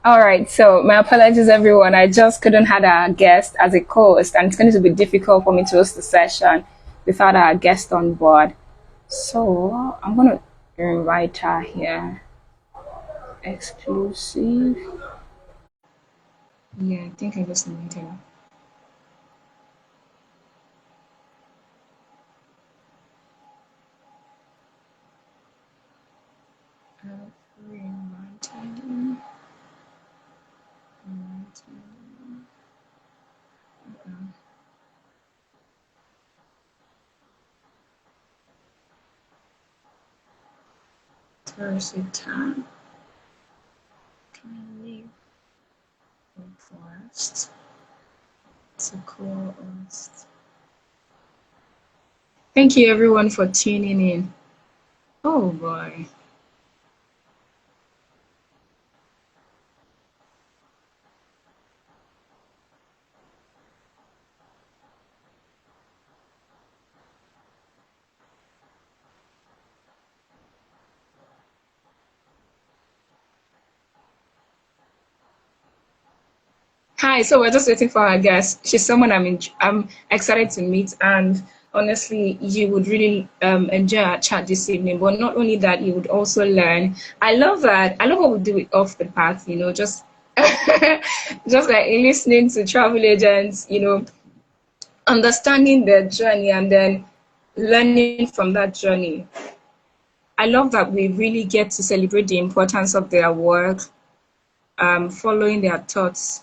All right, so my apologies, everyone. I just couldn't have a guest as a co-host, and it's going to be difficult for me to host the session without our guest on board. So I'm going to invite her here. Exclusive. Yeah, I think I just invited her. Reinvented. Thursday time. Can I leave the forest? It's a cool host. Thank you, everyone, for tuning in. Oh boy. Hi, so we're just waiting for our guest. She's someone I'm excited to meet, and honestly, you would really enjoy our chat this evening. But not only that, you would also learn. I love that. I love what we do it off the path. Just just like listening to travel agents. Understanding their journey and then learning from that journey. I love that we really get to celebrate the importance of their work, following their thoughts.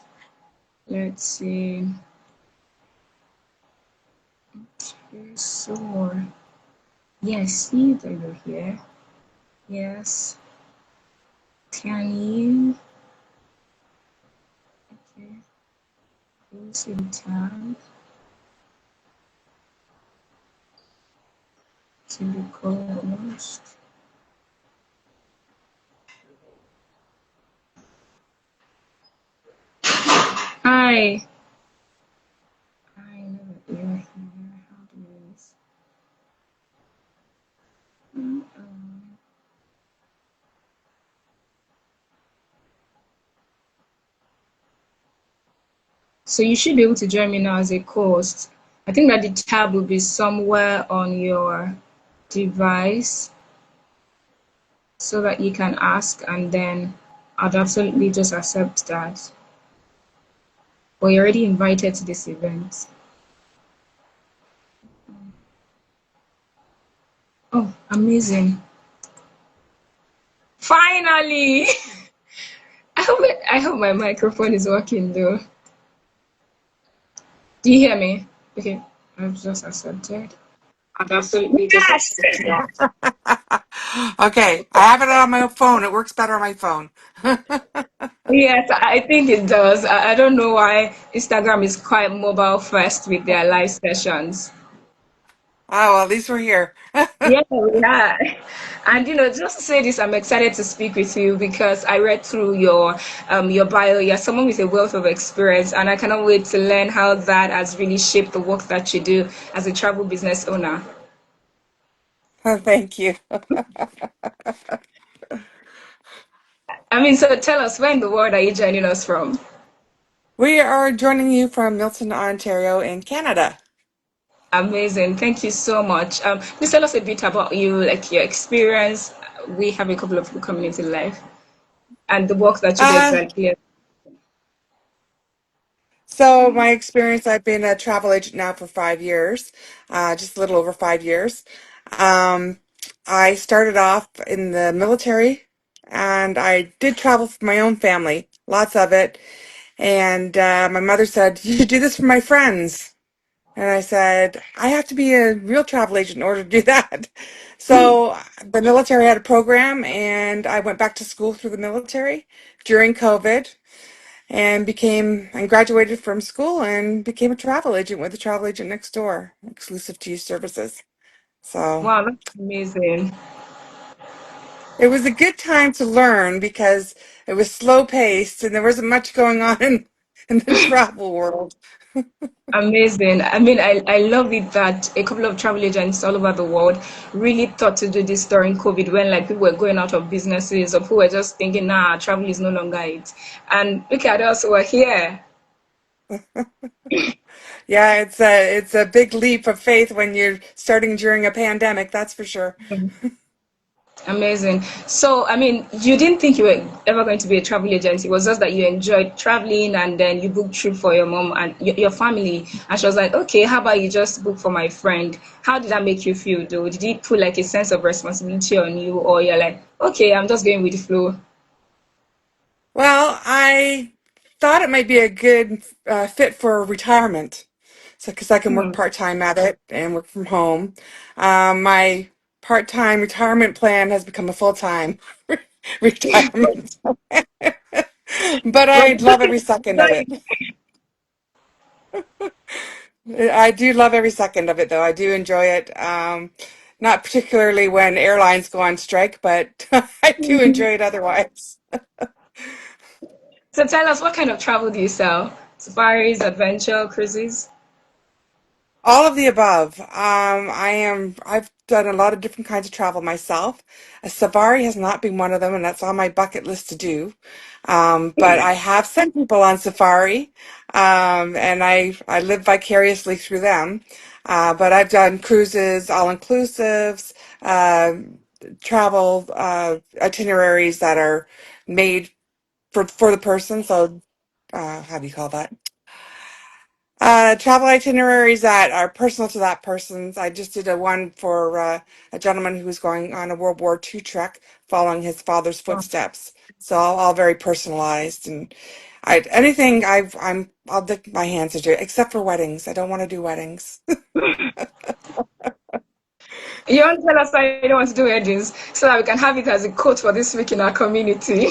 Let's see. Sure. Yes, see that you're here. Yes. Can you? Okay. Go see the tab. To the co-host. Hi. I know that you're here. How do you this? So you should be able to join me now as a host. I think that the tab will be somewhere on your device so that you can ask and then I'd absolutely just accept that. But you're already invited to this event. Oh, amazing. Finally! I hope my microphone is working though. Do you hear me? Okay, I've just accepted. I've absolutely just Yes. accepted that. Okay, I have it on my phone. It works better on my phone. Yes, I think it does. I don't know why Instagram is quite mobile first with their live sessions. Oh, well, at least we're here. Yeah, yeah. And just to say this, I'm excited to speak with you because I read through your bio. You're someone with a wealth of experience, and I cannot wait to learn how that has really shaped the work that you do as a travel business owner. Thank you. I mean, so tell us, where in the world are you joining us from? We are joining you from Milton, Ontario, in Canada. Amazing. Thank you so much. Please tell us a bit about you, like your experience. We have a couple of people coming into life and the work that you do Uh, exactly. so my experience, I've been a travel agent now for 5 years, just a little over 5 years. Um, I started off in the military and I did travel for my own family, lots of it. And my mother said, "You should do this for my friends." And I said, "I have to be a real travel agent in order to do that." So the military had a program, and I went back to school through the military during COVID and graduated from school and became a travel agent with a travel agent next door, exclusive to use services. So Wow, that's amazing. it was a good time to learn because it was slow paced and there wasn't much going on in the travel world. Amazing. I mean, I love it that a couple of travel agents all over the world really thought to do this during COVID when like people were going out of businesses or people were just thinking, nah, travel is no longer it. And look at us, we're here. Yeah, it's a big leap of faith when you're starting during a pandemic, that's for sure. Amazing. So, I mean, you didn't think you were ever going to be a travel agent. It was just that you enjoyed traveling and then you booked trip for your mom and your family. And she was like, okay, how about you just book for my friend? How did that make you feel though? Did it put like a sense of responsibility on you or you're like, okay, I'm just going with the flow? Well, I thought it might be a good fit for retirement. So, because I can work Hmm. part-time at it and work from home. My part-time retirement plan has become a full-time retirement. But Well, I the good love thing every is second of it. I do love every second of it, though. I do enjoy it. Not particularly when airlines go on strike, but I do enjoy it otherwise. so tell us, what kind of travel do you sell? Safaris, adventure, cruises? All of the above. I've done a lot of different kinds of travel myself. A safari has not been one of them, and that's on my bucket list to do. But I have sent people on safari, and I live vicariously through them. But I've done cruises, all-inclusives, uh, travel itineraries that are made for the person. So, how do you call that? Travel itineraries that are personal to that person's. I just did a one for a gentleman who was going on a World War II trek, following his father's footsteps. So all very personalized, and I'll dip my hands into it, except for weddings. I don't want to do weddings. You want to tell us why you don't want to do weddings so that we can have it as a quote for this week in our community?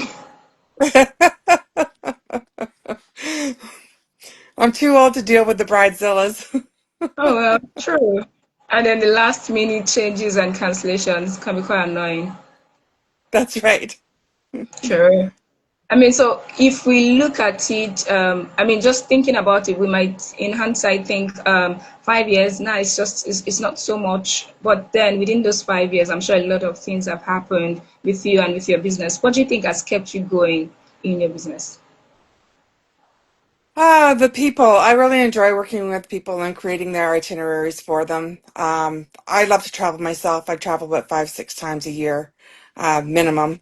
I'm too old to deal with the bridezillas. Oh, well, true. And then the last minute changes and cancellations can be quite annoying. That's right. Sure. I mean, so if we look at it, I mean, just thinking about it, we might, in hindsight, think 5 years. Now it's not so much. But then within those 5 years, I'm sure a lot of things have happened with you and with your business. What do you think has kept you going in your business? The people. I really enjoy working with people and creating their itineraries for them. I love to travel myself. I travel about 5, 6 times a year, minimum.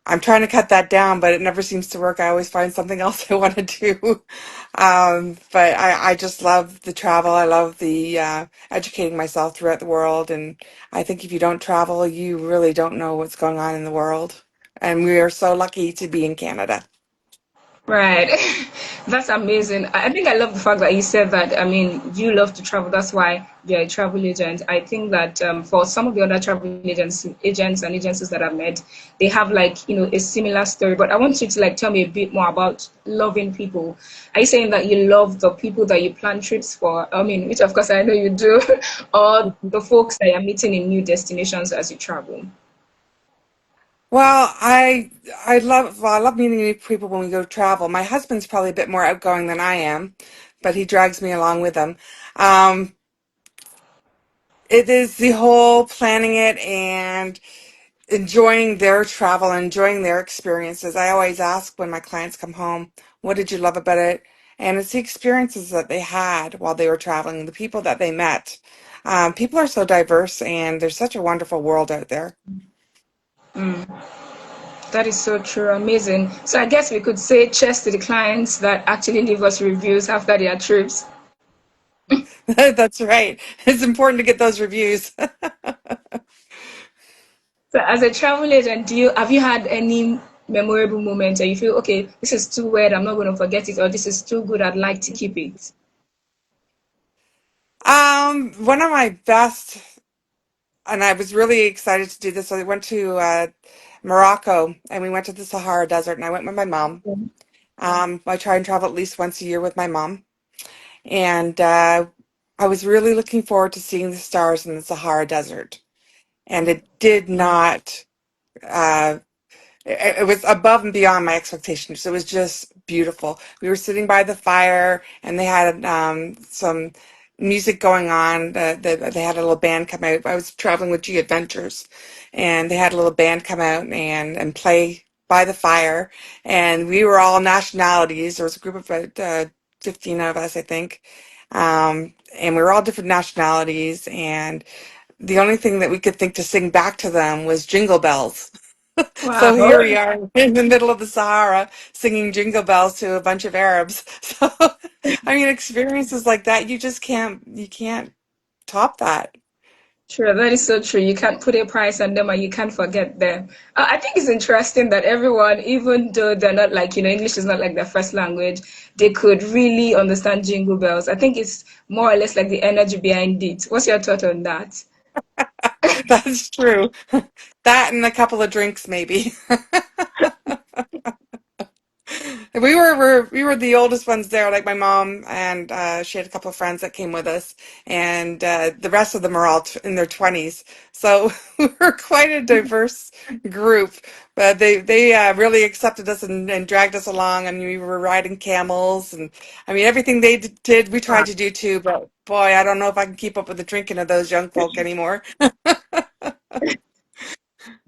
I'm trying to cut that down, but it never seems to work. I always find something else I want to do. But I just love the travel. I love the educating myself throughout the world. And I think if you don't travel, you really don't know what's going on in the world. And we are so lucky to be in Canada. Right. That's amazing. I think I love the fact that you said that. I mean, you love to travel. That's why you're a travel agent. I think that for some of the other travel agents and agencies that I've met, they have like, a similar story. But I want you to like tell me a bit more about loving people. Are you saying that you love the people that you plan trips for? I mean, which of course I know you do, or the folks that you're meeting in new destinations as you travel? Well, I love meeting new people when we go travel. My husband's probably a bit more outgoing than I am, but he drags me along with him. Um, it is the whole planning it and enjoying their travel, enjoying their experiences. I always ask when my clients come home, what did you love about it? And it's the experiences that they had while they were traveling, the people that they met. People are so diverse, and there's such a wonderful world out there. That is so true. Amazing. So I guess we could say cheers to the clients that actually leave us reviews after their trips. That's right. It's important to get those reviews. So as a travel agent, do you have you had any memorable moments where you feel, okay, this is too weird, I'm not going to forget it, or this is too good, I'd like to keep it? One of my best, and I was really excited to do this. So I went to Morocco, and we went to the Sahara Desert, and I went with my mom. I try and travel at least once a year with my mom, and I was really looking forward to seeing the stars in the Sahara Desert, and it did not. it was above and beyond my expectations. It was just beautiful. We were sitting by the fire, and they had some music going on. They had a little band come out. I was traveling with G Adventures, and they had a little band come out and play by the fire. And we were all nationalities. There was a group of about 15 of us, I think. And we were all different nationalities. And the only thing that we could think to sing back to them was Jingle Bells. So Wow. here we are in the middle of the Sahara singing Jingle Bells to a bunch of Arabs. So, I mean, experiences like that, you can't top that. True, that is so true. You can't put a price on them and you can't forget them. I think it's interesting that everyone, even though they're not like, English is not like their first language, they could really understand Jingle Bells. I think it's more or less like the energy behind it. What's your thought on that? That's true. That and a couple of drinks, maybe. We were the oldest ones there, like my mom, and she had a couple of friends that came with us, and the rest of them are all in their 20s. So we were quite a diverse group. But they really accepted us and dragged us along, and we were riding camels, and I mean everything they did, we tried to do too. But boy, I don't know if I can keep up with the drinking of those young folk anymore.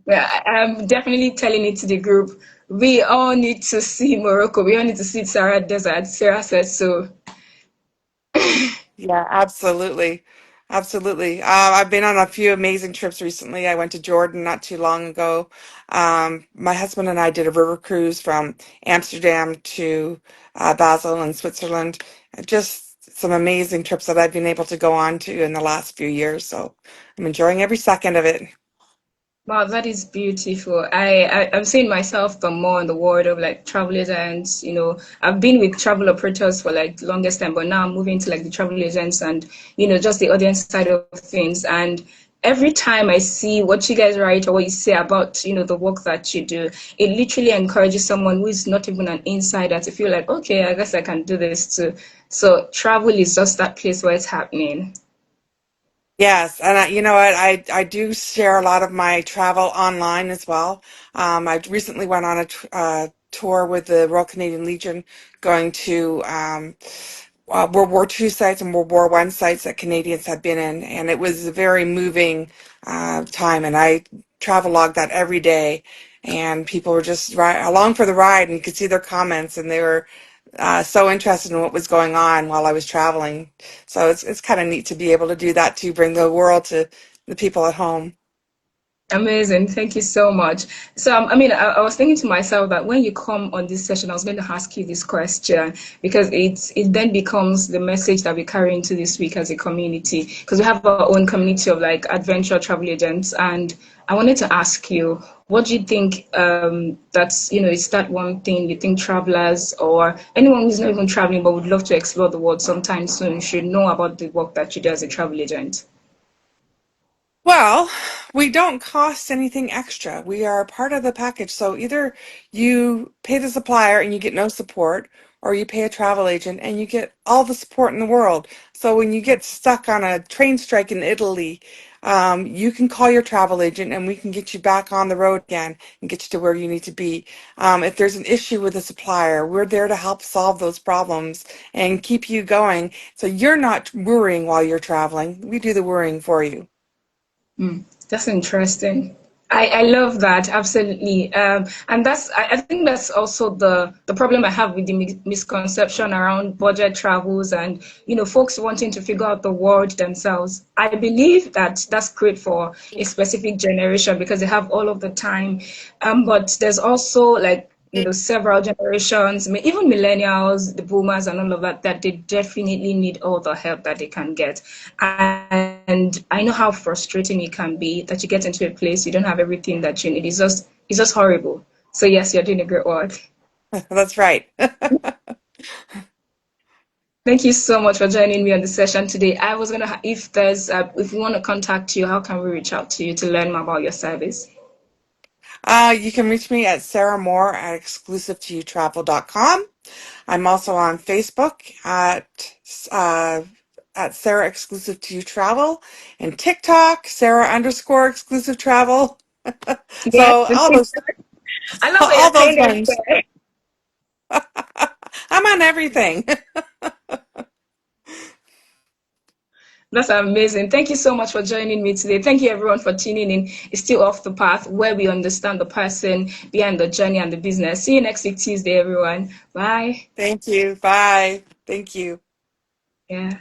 Yeah, I'm definitely telling it to the group. We all need to see Morocco. We all need to see Sahara Desert. Sarah says so. Yeah, absolutely. Absolutely. I've been on a few amazing trips recently. I went to Jordan not too long ago. My husband and I did a river cruise from Amsterdam to Basel in Switzerland. Just some amazing trips that I've been able to go on to in the last few years. So I'm enjoying every second of it. Wow, that is beautiful. I'm seeing myself the more in the world of like travel agents. I've been with travel operators for like the longest time, but now I'm moving to like the travel agents and just the audience side of things. And every time I see what you guys write or what you say about the work that you do, it literally encourages someone who is not even an insider to feel like, okay, I guess I can do this too. So travel is just that place where it's happening. Yes, and you know what? I do share a lot of my travel online as well. I recently went on a tour with the Royal Canadian Legion, going to World War II sites and World War One sites that Canadians had been in, and it was a very moving time. And I travel that every day, and people were just along for the ride, and you could see their comments, and they were so interested in what was going on while I was traveling. So it's kind of neat to be able to do that to bring the world to the people at home. Amazing. Thank you so much. So, I was thinking to myself that when you come on this session, I was going to ask you this question because it then becomes the message that we carry into this week as a community because we have our own community of like adventure travel agents. And I wanted to ask you, what do you think is that one thing you think travelers or anyone who's not even traveling but would love to explore the world sometime soon should know about the work that you do as a travel agent? Well, we don't cost anything extra. We are a part of the package. So either you pay the supplier and you get no support, or you pay a travel agent and you get all the support in the world. So when you get stuck on a train strike in Italy, you can call your travel agent and we can get you back on the road again and get you to where you need to be. If there's an issue with a supplier, we're there to help solve those problems and keep you going. So you're not worrying while you're traveling. We do the worrying for you. That's interesting. I love that absolutely, and I think that's also the problem I have with the misconception around budget travels and folks wanting to figure out the world themselves. I believe that that's great for a specific generation because they have all of the time, but there's also like several generations, even millennials, the boomers, and all of that, that they definitely need all the help that they can get. And I know how frustrating it can be that you get into a place you don't have everything that you need. It's just horrible. So yes, you're doing a great work. That's right. Thank you so much for joining me on the session today. I was gonna, if we want to contact you, how can we reach out to you to learn more about your service? You can reach me at Sarah Moore at exclusive2travel.com. I'm also on Facebook uh, at Sarah Exclusive to Travel and TikTok, Sarah underscore exclusive travel. Yes, So the all those TikTok. I love that All you're those saying ones. it. I'm on everything. That's amazing. Thank you so much for joining me today. Thank you everyone for tuning in. It's still off the path where we understand the person behind the journey and the business. See you next week, Tuesday, everyone. Bye. Thank you. Bye. Thank you. Yeah.